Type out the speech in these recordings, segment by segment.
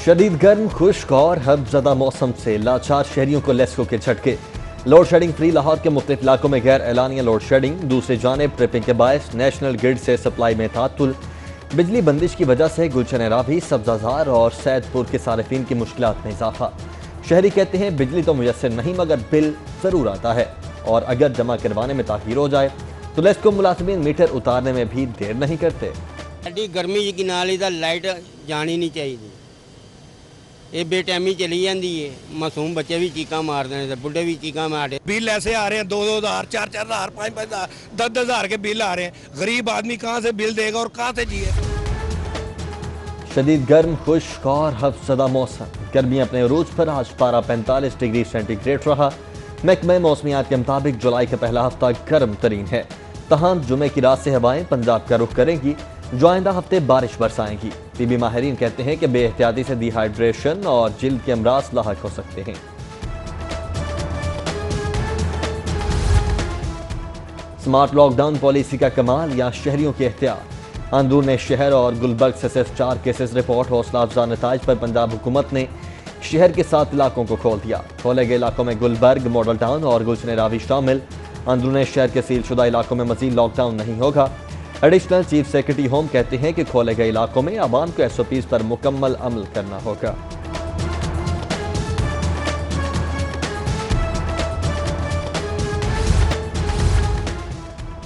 शदीद गर्म, खुश्क और हबज़दा मौसम से लाचार शहरियों को लेस्को के झटके। लोड शेडिंग फ्री लाहौर के मुख्तलिफ इलाकों में गैर एलानिया लोड शेडिंग। दूसरी जानिब ट्रिपिंग के बायस नेशनल ग्रिड से सप्लाई में तातुल। बिजली बंदिश की वजह से गुलशन रावी, सब्जाजार और सैदपुर के सारिफीन की मुश्किलात में इजाफा। शहरी कहते हैं बिजली तो मुयसर नहीं मगर बिल ज़रूर आता है, और अगर जमा करवाने में ताखीर हो जाए तो लेस्को मुलाजमीन मीटर उतारने में भी देर नहीं करते। गर्मी यकीन लाइट जानी नहीं चाहिए, ये बेटैमी चली जाती है। मासूम बच्चे भी चीका मारते हैं, बुढ़े भी चीका मारते। बिल ऐसे आ रहे हैं 2-2 हज़ार, 4-4 हज़ार, 5-5 हज़ार, 10-10 हज़ार के बिल आ रहे हैं। गरीब आदमी कहाँ से बिल देगा और कहाँ से जिए। शदीद गर्म, खुश्क और हबज़दा मौसम। गर्मी अपने अरूज पर आज पारा 45 डिग्री सेंटीग्रेड रहा। महकमे मौसमियात के मुताबिक जुलाई का पहला हफ्ता गर्म तरीन है। तहम जुमे की रात से हवाएं पंजाब का रुख करेंगी, जो आइंदा हफ्ते बारिश बरसाएंगी। टीबी माहिरीन कहते हैं कि बेएहतियाती से डिहाइड्रेशन और जिल्द के अमराज लाहक हो सकते हैं। स्मार्ट लॉकडाउन पॉलिसी का कमाल या शहरियों की एहतियात। अंदरून शहर और गुलबर्ग से सिर्फ 4 केसेस रिपोर्ट। हौसला अफजा नताइज पर पंजाब हुकूमत ने शहर के 7 इलाकों को खोल दिया। खोले गए इलाकों में गुलबर्ग, मॉडल टाउन और गुलशन रावी शामिल। अंदरून शहर के सीलशुदा इलाकों में मजीद लॉकडाउन नहीं होगा। एडिशनल चीफ सेक्रेटरी होम कहते हैं कि खोले गए इलाकों में आवाम को SOPs पर मुकम्मल अमल करना होगा।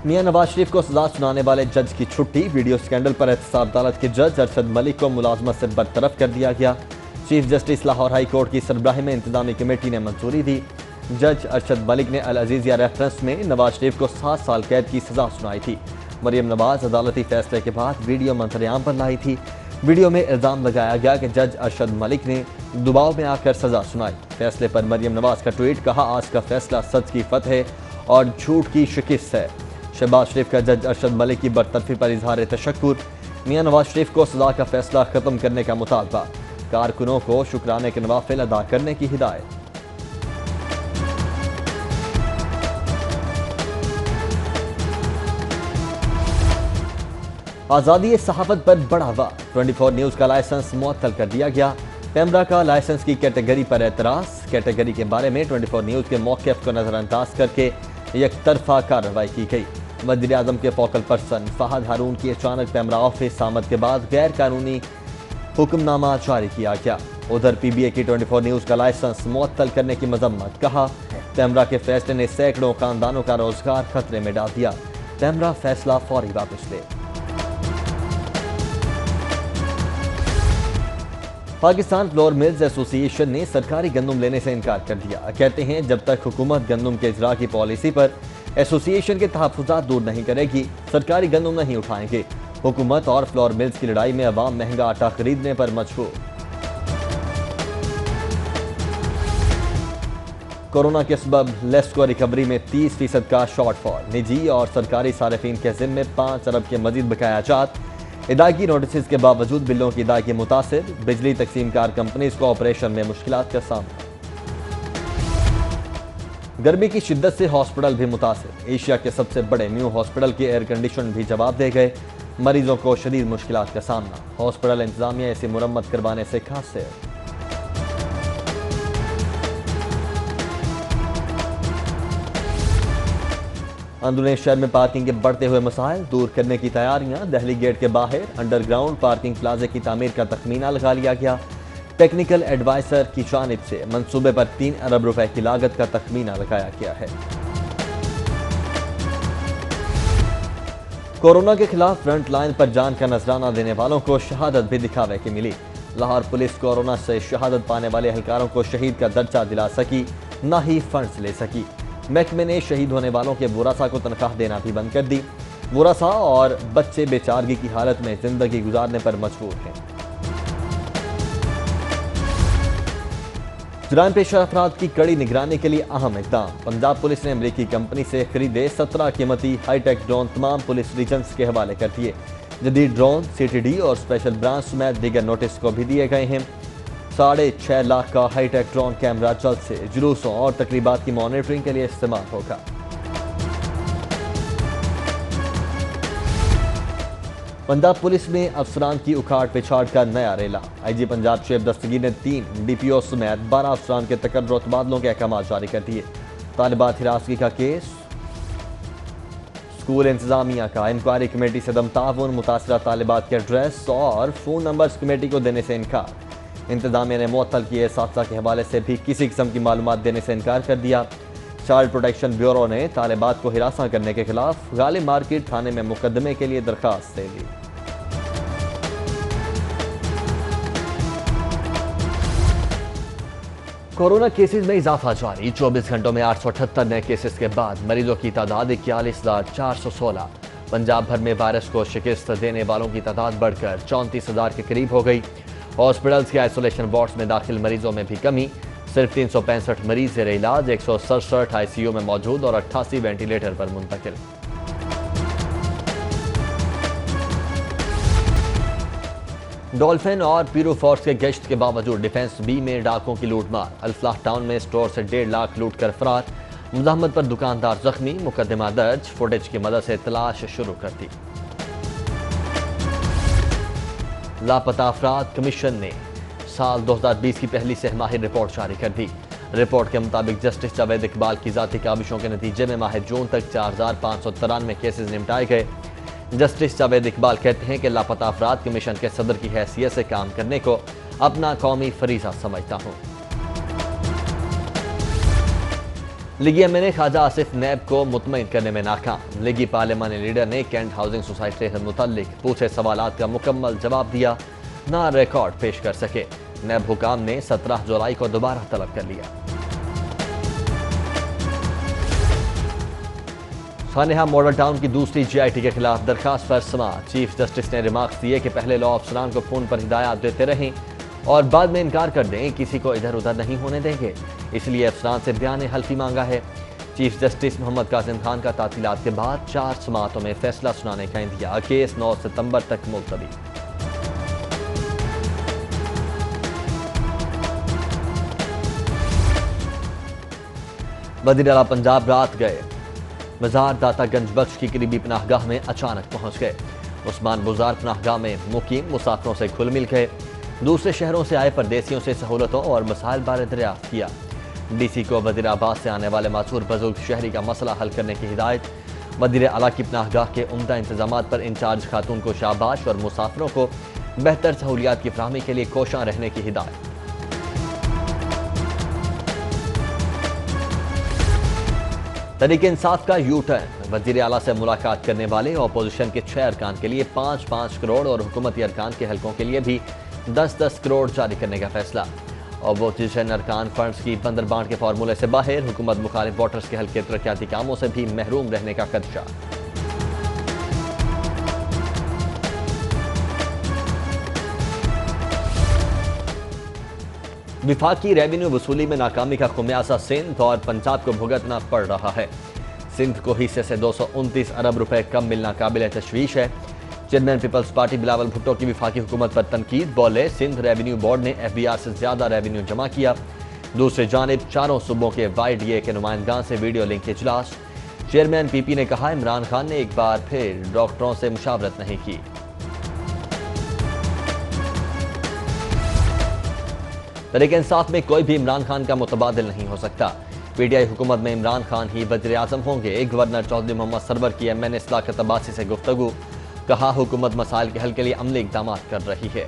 मियां नवाज शरीफ को सजा सुनाने वाले जज की छुट्टी। वीडियो स्कैंडल पर एहतसाब अदालत के जज अरशद मलिक को मुलाजमत से बरतरफ कर दिया गया। Chief justice Lahore high court की सरबराही में इंतजामी कमेटी ने मंजूरी दी। जज अरशद मलिक ने अल अजीजिया रेफरेंस में नवाज शरीफ को 7 साल कैद की सजा सुनाई थी। मरियम नवाज अदालती फैसले के बाद वीडियो मंजरेआम पर लाई थी। वीडियो में इल्जाम लगाया गया कि जज अरशद मलिक ने दबाव में आकर सजा सुनाई। फैसले पर मरियम नवाज का ट्वीट, कहा आज का फैसला सच की फतह और झूठ की शिकस्त है। शहबाज शरीफ का जज अरशद मलिक की बरतरफी पर इजहार तशक्कुर। मियां नवाज शरीफ को सजा का फैसला खत्म करने का मुतालबा। कारकुनों को शुक्राने के नवाफिल अदा करने की हिदायत। आज़ादी सहाफत पर बड़ा वार। 24 न्यूज़ का लाइसेंस मुअत्तल कर दिया गया। पैमरा का लाइसेंस की कैटेगरी पर एतराज़। कैटेगरी के बारे में 24 न्यूज़ के मौक़िफ़ को नज़रअंदाज करके एक तरफा कार्रवाई की गई। वज़ीर आज़म के फोकल पर्सन फहद हारून की अचानक पैमरा ऑफिस आमद के बाद गैर कानूनी हुक्मनामा जारी किया गया। उधर PBA की 24 न्यूज़ का लाइसेंस मुअत्तल करने की मजम्मत। कहा पैमरा के फैसले ने सैकड़ों खानदानों का रोजगार खतरे में डाल दिया। पैमरा फैसला फौरी वापस ले। पाकिस्तान फ्लोर मिल्स एसोसिएशन ने सरकारी गंदम लेने से इनकार कर दिया। कहते हैं जब तक हुकूमत गंदम के इजरा की पॉलिसी पर एसोसिएशन के तहफ़्फ़ुज़ात दूर नहीं करेगी, सरकारी गंदम नहीं उठाएंगे। हुकूमत और फ्लोर मिल्स की लड़ाई में अवाम महंगा आटा खरीदने पर मजबूर। कोरोना के सबब लेस्को रिकवरी में 30% का शॉर्टफॉल। निजी और सरकारी सारिफीन के ज़िम्मे 5 अरब के मजीद बकाया जात। अदायगी नोटिस के बावजूद बिलों की अदायगी मुतासिर। बिजली तकसीम कार कंपनीज को ऑपरेशन में मुश्किलात का सामना। गर्मी की शिद्दत से हॉस्पिटल भी मुतासिर। एशिया के सबसे बड़े न्यू हॉस्पिटल के एयर कंडीशन भी जवाब दे गए। मरीजों को शदीद मुश्किलात का सामना। हॉस्पिटल इंतजामिया इसे मुरम्मत करवाने से खास। अंदरूनी शहर में पार्किंग के बढ़ते हुए मसाइल दूर करने की तैयारियां। दहली गेट के बाहर अंडरग्राउंड पार्किंग प्लाजे की तामीर का तखमीना लगा लिया गया। टेक्निकल एडवाइजर की जानिब से मंसूबे पर 3 अरब रुपए की लागत का तखमीना लगाया गया है। कोरोना के खिलाफ फ्रंट लाइन पर जान का नजराना देने वालों को शहादत भी दिखावे की मिली। लाहौर पुलिस कोरोना से शहादत पाने वाले एहलकारों को शहीद का दर्जा दिला सकी, न ही फंड्स ले सकी। महकमे ने शहीद होने वालों के वरासा को तनख्वाह देना भी बंद कर दी। वरासा और बच्चे बेचारगी की हालत में जिंदगी गुजारने पर मजबूर हैं। जुराम पेशा अफराद की कड़ी निगरानी के लिए अहम इकदाम। पंजाब पुलिस ने अमरीकी कंपनी से खरीदे 17 कीमती हाईटेक ड्रोन तमाम पुलिस रीजन्स के हवाले कर दिए। जदीद ड्रोन CTD और स्पेशल ब्रांच समेत दीगर नोटिस को भी दिए गए हैं। 6.5 लाख का हाईटेक ड्रोन कैमरा जल्द से जुलूसों और तकरीबात की मॉनिटरिंग के लिए इस्तेमाल होगा। पंजाब पुलिस में अफसरान की उखाड़ पिछाड़ का नया रेला। आईजी पंजाब शुएब दस्तगीर ने 3 डीपीओ समेत 12 अफसरान के तकर्र और तबादलों के अहकाम जारी कर दिए। तालिबात हिरासगी का केस, स्कूल इंतजामिया का इंक्वायरी कमेटी से दम ताउन, मुतासरा तालिबात के एड्रेस और फ़ोन नंबर्स कमेटी को देने से इनकार। इंतजामिया ने मुअत्तल किए असातिज़ा के हवाले से भी किसी किस्म की मालूमात देने से इनकार कर दिया। चाइल्ड प्रोटेक्शन ब्यूरो ने तालिबात को हिरासा करने के खिलाफ गालिब मार्केट थाने में मुकदमे के लिए दरखास्त दे दी। कोरोना केसेस में इजाफा जारी। 24 घंटों में 878 नए केसेस के बाद मरीजों की तादाद 41,416। पंजाब भर में वायरस को शिकस्त देने वालों की तादाद बढ़कर 34,000 के करीब हो गई। हॉस्पिटल्स के आइसोलेशन वार्ड्स में दाखिल मरीजों में भी कमी। सिर्फ 365 मरीज जेर इलाज, 167 आईसीयू में मौजूद और 88 वेंटिलेटर पर मुंतकिल। डॉल्फिन और पीरो फोर्स के गश्त के बावजूद डिफेंस बी में डाकों की लूटमार। अल्फलाह टाउन में स्टोर से 1.5 लाख लूट कर फरार। मुज़ाहमत पर दुकानदार जख्मी, मुकदमा दर्ज। फुटेज की मदद से तलाश शुरू कर दी। लापता अफराद कमीशन ने साल 2020 की पहली सहमाही रिपोर्ट जारी कर दी। रिपोर्ट के मुताबिक जस्टिस जावेद इकबाल की जाती काबिशों के नतीजे में माह जून तक 4,593 केसेस निपटाए गए। जस्टिस जावेद इकबाल कहते हैं कि लापता अफराद कमीशन के सदर की हैसियत से काम करने को अपना कौमी फरीजा समझता हूँ। लीगी एमएनए ख्वाजा आसिफ नैब को मुतमईन करने में नाकाम। लीगी पार्लियामानी लीडर ने कैंट हाउसिंग सोसाइटी से मुतल्लिक पूछे सवालात का मुकम्मल जवाब दिया, ना रिकॉर्ड पेश कर सके। नैब हुकाम ने 17 जुलाई को दोबारा तलब कर लिया। सानेहा मॉडल टाउन की दूसरी जीआईटी के खिलाफ दरखास्त पर समाअत। चीफ जस्टिस ने रिमार्क्स दिए कि पहले लॉ अफसरान को फोन पर हिदायत देते रहें और बाद में इनकार कर दें, किसी को इधर उधर नहीं होने देंगे, इसलिए अफसरान से बयान हल्फी मांगा है। चीफ जस्टिस मोहम्मद कासिम खान का तातीलात के बाद 4 समाअतों में फैसला सुनाने का इंतजार। केस 9 सितंबर तक मुलतवी। वज़ीर आला पंजाब रात गए मज़ार दाता गंज बख्श की करीबी पनाहगाह में अचानक पहुंच गए। उस्मान बुज़ार पनाहगाह में मुकीम मुसाफिरों से घुल मिल गए। दूसरे शहरों से आए परदेसियों से सहूलतों और मसाइल बारे दरियाफ्त किया। डीसी को वज़ीराबाद से आने वाले मासूर बुजुर्ग शहरी का मसला हल करने की हिदायत। वज़ीर आला की पनाहगाह के उम्दा इंतजामात पर इंचार्ज खातून को शाबाश और मुसाफिरों को बेहतर सहूलियात की फराहमी के लिए कोशां रहने की हिदायत। तहरीक इंसाफ का यू टर्न। वज़ीर आला से मुलाकात करने वाले अपोजिशन के 6 अरकान के लिए 5-5 करोड़ और हुकूमती अरकान के हलकों के लिए भी 10-10 करोड़ जारी करने का फैसला। अपोजिशन अरकान फंड्स की बंदरबांट के फार्मूले से बाहर। हुकूमत मुखालिफ वोटर्स के हल्के तरक्याती कामों से भी महरूम रहने का खदशा। विफाकी रेवेन्यू वसूली में नाकामी का खुमियासा सिंध और पंजाब को भुगतना पड़ रहा है। सिंध को हिस्से से 229 अरब रुपए कम मिलना काबिल तशवीश है। चेयरमैन पीपल्स पार्टी बिलावल भुट्टो की विफाकी हुकूमत पर तनकीद। बोले, सिंध रेवेन्यू बोर्ड ने एफबीआर से ज्यादा रेवेन्यू जमा किया। दूसरी जानिब चारों सूबों के वाईडीए के नुमाइंदगान से वीडियो लिंक के इजलास। चेयरमैन पीपी ने कहा, इमरान खान ने एक बार फिर डॉक्टरों से मुशावरत नहीं की। तहरीक इंसाफ में कोई भी इमरान खान का मुतबादिल नहीं हो सकता। पीटीआई हुकूमत में इमरान खान ही वज़ीर आज़म होंगे। गवर्नर चौधरी मोहम्मद सरवर की एमएनए इस्लाकत अब्बासी से गुफ्तगू। कहा, हुकूमत मसाइल के हल के लिए अमली इक़दाम कर रही है।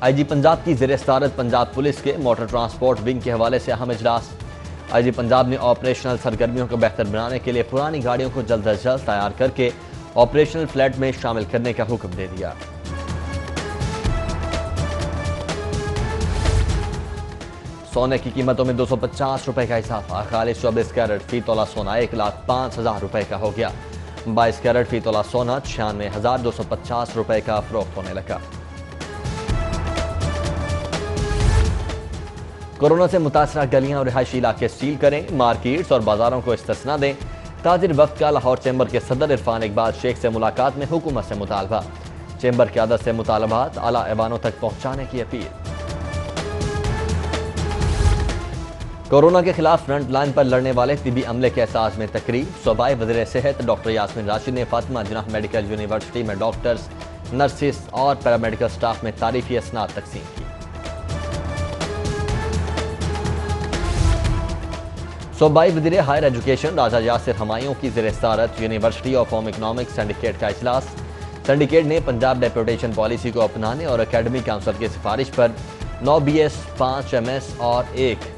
आईजी पंजाब की ज़ेर सदारत पंजाब पुलिस के मोटर ट्रांसपोर्ट विंग के हवाले से अहम इजलास। आईजी पंजाब ने ऑपरेशनल सरगर्मियों को बेहतर बनाने के लिए पुरानी गाड़ियों को जल्द अज जल्द तैयार करके ऑपरेशनल फ्लैट में शामिल करने का हुक्म दे दिया। सोने की कीमतों में 250 रुपए का इजाफा। खालिस 24 कैरेट फी तोला सोना 1,05,000 रुपए का हो गया। 22 कैरेट फी तोला सोना 96,250 रुपए का फरोख्त होने लगा। कोरोना से मुतासरा गलियां और रिहायशी इलाके सील करें। मार्केट्स और बाजारों को इस्तिस्ना दें। ताजिर वक्त का लाहौर चैम्बर के सदर इरफान इकबाल शेख से मुलाकात में हुकूमत से मुतालबा। चैम्बर की आदत से मुतालबात आला ऐवानों तक पहुंचाने की अपील। कोरोना के खिलाफ फ्रंट लाइन पर लड़ने वाले तिबी अमले के एहसास में तकरीब। सूबाई वज़ीर सेहत डॉक्टर यास्मीन राशिद ने फातिमा जिन्नाह मेडिकल यूनिवर्सिटी में डॉक्टर्स, नर्सिस और पैरामेडिकल स्टाफ में तारीफी असनाद तकसीम की। सूबाई वज़ीर हायर एजुकेशन राजा यासिर हमायूं की ज़ेर सदारत university of home economics syndicate का इजलास। सिंडिकेट ने पंजाब डेपुटेशन पॉलिसी को अपनाने और अकेडमी काउंसिल की सिफारिश पर 9 BS, 5 MS और 1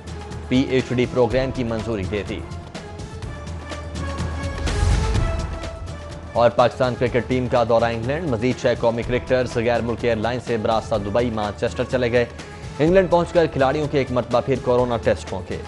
PhD प्रोग्राम की मंजूरी दे दी। और पाकिस्तान क्रिकेट टीम का दौरा इंग्लैंड। मजीद 6 कौमी क्रिकेटर्स गैर मुल्की एयरलाइन से बरास्ता दुबई, मैनचेस्टर चले गए। इंग्लैंड पहुंचकर खिलाड़ियों के एक मरतबा फिर कोरोना टेस्ट होंगे।